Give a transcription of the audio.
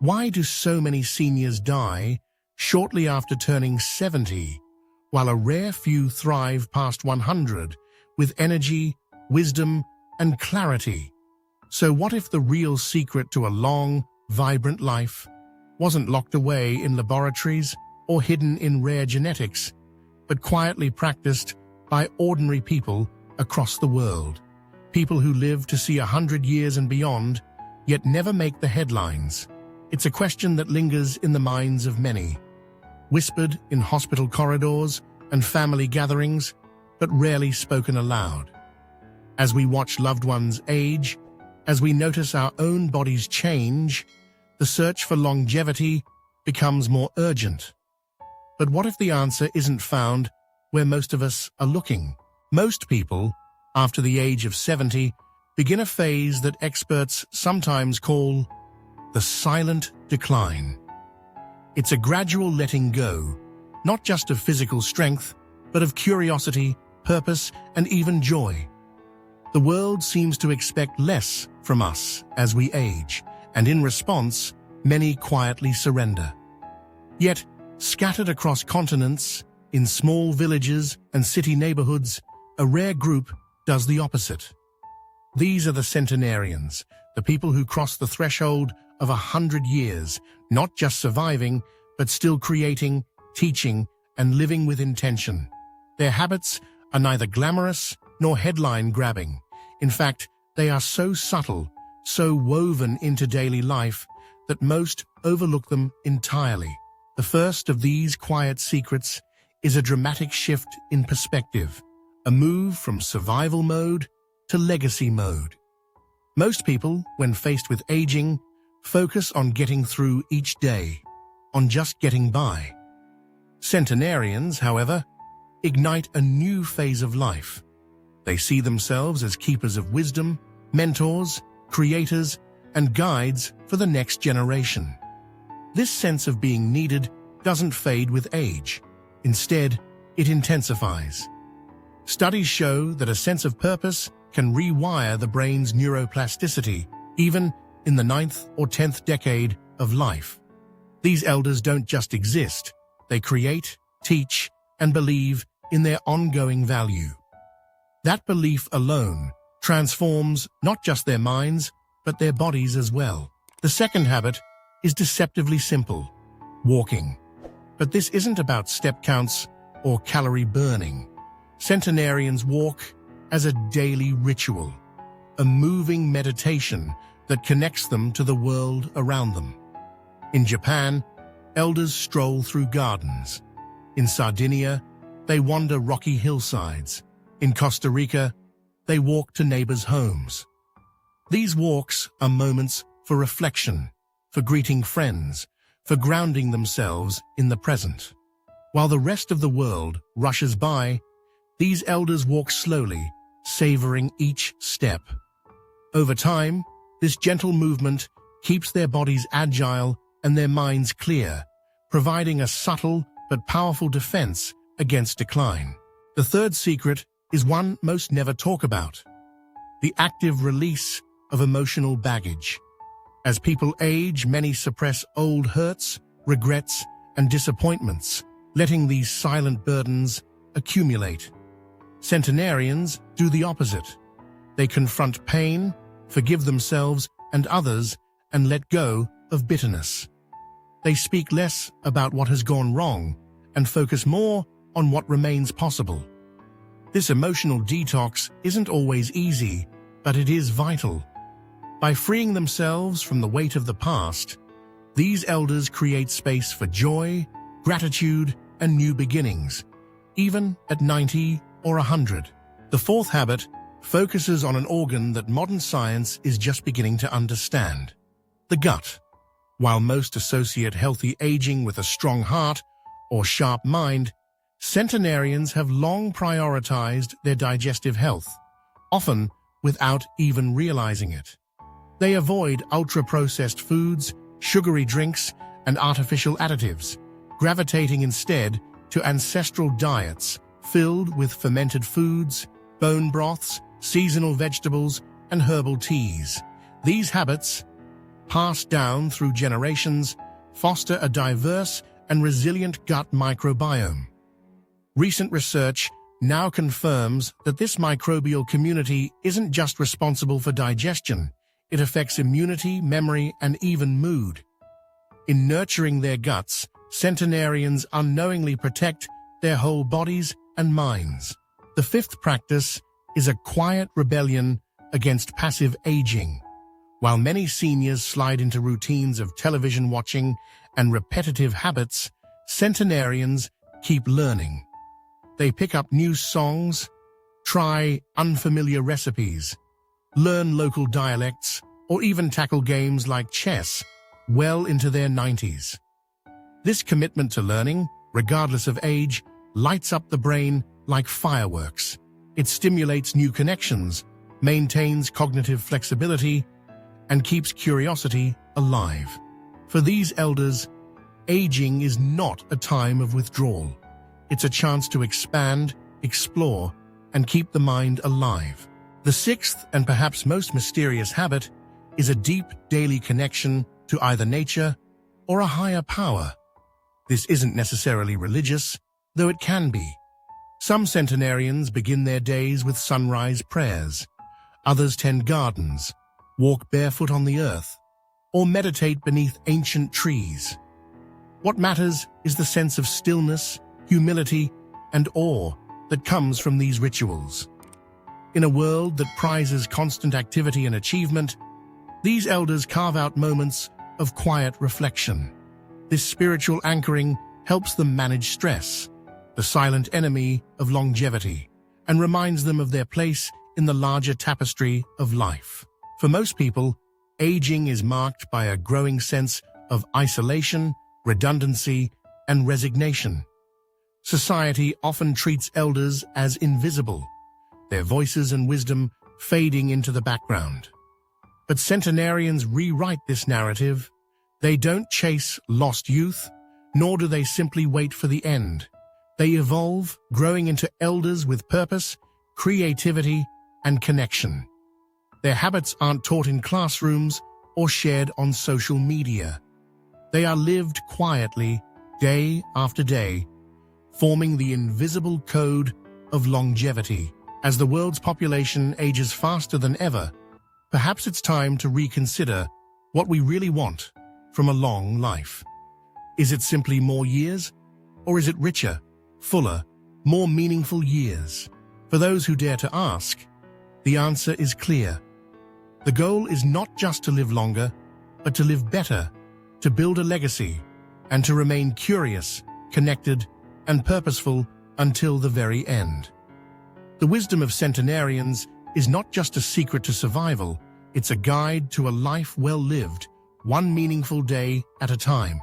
Why do so many seniors die shortly after turning 70, while a rare few thrive past 100 with energy, wisdom, and clarity? So what if the real secret to a long, vibrant life wasn't locked away in laboratories or hidden in rare genetics, but quietly practiced by ordinary people across the world? People who live to see 100 years and beyond, yet never make the headlines. It's a question that lingers in the minds of many, whispered in hospital corridors and family gatherings, but rarely spoken aloud. As we watch loved ones age, as we notice our own bodies change, the search for longevity becomes more urgent. But what if the answer isn't found where most of us are looking? Most people, after the age of 70, begin a phase that experts sometimes call the silent decline. It's a gradual letting go, not just of physical strength, but of curiosity, purpose, and even joy. The world seems to expect less from us as we age, and in response, many quietly surrender. Yet, scattered across continents, in small villages and city neighborhoods, a rare group does the opposite. These are the centenarians, the people who cross the threshold of 100 years, not just surviving, but still creating, teaching, and living with intention. Their habits are neither glamorous nor headline-grabbing. In fact, they are so subtle, so woven into daily life, that most overlook them entirely. The first of these quiet secrets is a dramatic shift in perspective, a move from survival mode to legacy mode. Most people, when faced with aging, focus on getting through each day, on just getting by. Centenarians, however, ignite a new phase of life. They see themselves as keepers of wisdom, mentors, creators, and guides for the next generation. This sense of being needed doesn't fade with age. Instead, it intensifies. Studies show that a sense of purpose can rewire the brain's neuroplasticity, even in the 9th or 10th decade of life. These elders don't just exist, they create, teach, and believe in their ongoing value. That belief alone transforms not just their minds, but their bodies as well. The second habit is deceptively simple: walking. But this isn't about step counts or calorie burning. Centenarians walk as a daily ritual, a moving meditation that connects them to the world around them. In Japan, elders stroll through gardens. In Sardinia, they wander rocky hillsides. In Costa Rica, they walk to neighbors' homes. These walks are moments for reflection, for greeting friends, for grounding themselves in the present. While the rest of the world rushes by, these elders walk slowly, savoring each step. Over time, this gentle movement keeps their bodies agile and their minds clear, providing a subtle but powerful defense against decline. The third secret is one most never talk about: the active release of emotional baggage. As people age, many suppress old hurts, regrets, and disappointments, letting these silent burdens accumulate. Centenarians do the opposite. They confront pain, forgive themselves and others, and let go of bitterness. They speak less about what has gone wrong and focus more on what remains possible. This emotional detox isn't always easy, but it is vital. By freeing themselves from the weight of the past, these elders create space for joy, gratitude, and new beginnings, even at 90 or 100. The fourth habit focuses on an organ that modern science is just beginning to understand: the gut. While most associate healthy aging with a strong heart or sharp mind, centenarians have long prioritized their digestive health, often without even realizing it. They avoid ultra-processed foods, sugary drinks, and artificial additives, gravitating instead to ancestral diets filled with fermented foods, bone broths, seasonal vegetables, and herbal teas. These habits, passed down through generations, foster a diverse and resilient gut microbiome. Recent research now confirms that this microbial community isn't just responsible for digestion, it affects immunity, memory, and even mood. In nurturing their guts, centenarians unknowingly protect their whole bodies and minds. The fifth practice is a quiet rebellion against passive aging. While many seniors slide into routines of television watching and repetitive habits, centenarians keep learning. They pick up new songs, try unfamiliar recipes, learn local dialects, or even tackle games like chess well into their 90s. This commitment to learning, regardless of age, lights up the brain like fireworks. It stimulates new connections, maintains cognitive flexibility, and keeps curiosity alive. For these elders, aging is not a time of withdrawal. It's a chance to expand, explore, and keep the mind alive. The sixth and perhaps most mysterious habit is a deep daily connection to either nature or a higher power. This isn't necessarily religious, though it can be. Some centenarians begin their days with sunrise prayers. Others tend gardens, walk barefoot on the earth, or meditate beneath ancient trees. What matters is the sense of stillness, humility, and awe that comes from these rituals. In a world that prizes constant activity and achievement, these elders carve out moments of quiet reflection. This spiritual anchoring helps them manage stress, the silent enemy of longevity, and reminds them of their place in the larger tapestry of life. For most people, aging is marked by a growing sense of isolation, redundancy, and resignation. Society often treats elders as invisible, their voices and wisdom fading into the background. But centenarians rewrite this narrative. They don't chase lost youth, nor do they simply wait for the end. They evolve, growing into elders with purpose, creativity, and connection. Their habits aren't taught in classrooms or shared on social media. They are lived quietly, day after day, forming the invisible code of longevity. As the world's population ages faster than ever, perhaps it's time to reconsider what we really want from a long life. Is it simply more years? Or is it richer, fuller, more meaningful years? For those who dare to ask, the answer is clear. The goal is not just to live longer, but to live better, to build a legacy, and to remain curious, connected, and purposeful until the very end. The wisdom of centenarians is not just a secret to survival, it's a guide to a life well lived, one meaningful day at a time.